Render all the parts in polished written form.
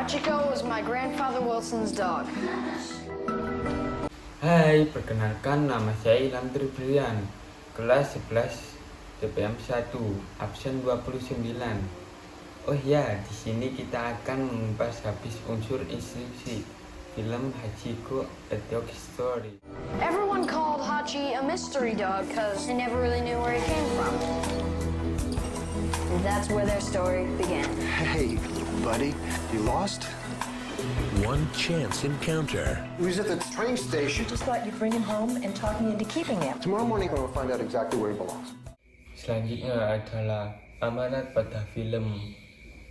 Hachiko was my grandfather Wilson's dog. Hai, perkenalkan nama saya Ilham Tri Brillliant, kelas 11 TPM 1, Absen 29. Oh ya, di sini kita akan mengupas habis unsur Intrinsik, film Hachiko, A Dog Story. Everyone called Hachi a mystery dog because they never really knew where he came from. And that's where their story began. Hey, buddy, you lost? One chance encounter. He was at the train station. Just thought you'd bring him home and talk me into keeping him. Tomorrow morning, we'll find out exactly where he belongs. Selanjutnya adalah Amanat pada film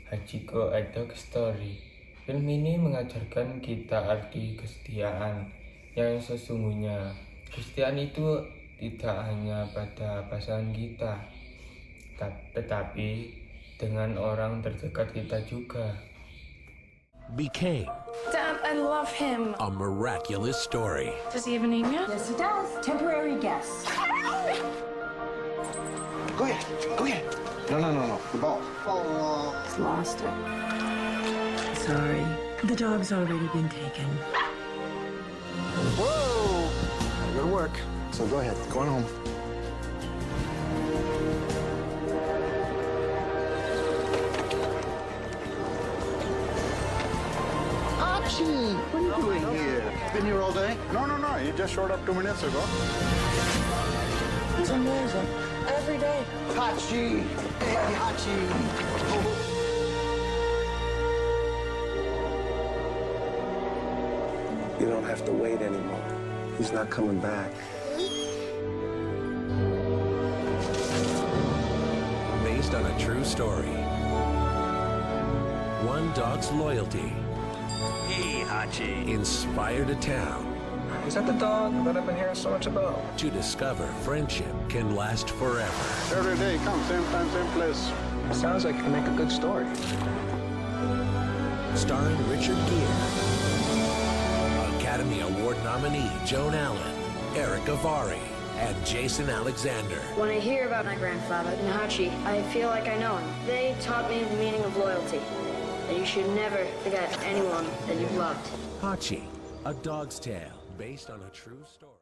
Hachiko, A Dog Story. Film ini mengajarkan kita arti kesetiaan yang sesungguhnya. Kesetiaan itu tidak hanya pada pasangan kita, tetapi dengan orang terdekat kita juga. Became Dad, I love him. a miraculous story. Does he have a name yet? Yes, he does. Temporary guest. Go ahead, go ahead. No, the ball. He's lost it. Sorry. The dog's already been taken. Whoa! Good work. So go ahead, go on home. Hachi! What are you doing here? Been here all day? No, he just showed up 2 minutes ago. It's amazing. Every day. Hachi! Hey, Hachi! You don't have to wait anymore. He's not coming back. Based on a true story. One dog's loyalty Hey, Hachi. inspired a town Is that the dog that I've been hearing so much about? to discover friendship can last forever. Every day, come, same time, same place. Sounds like it can make a good story. Starring Richard Gere, Academy Award nominee Joan Allen, Eric Avari, and Jason Alexander. When I hear about my grandfather and Hachi, I feel like I know him. They taught me the meaning of loyalty. That you should never forget anyone that you've loved. Hachi, A Dog's Tale, based on a true story.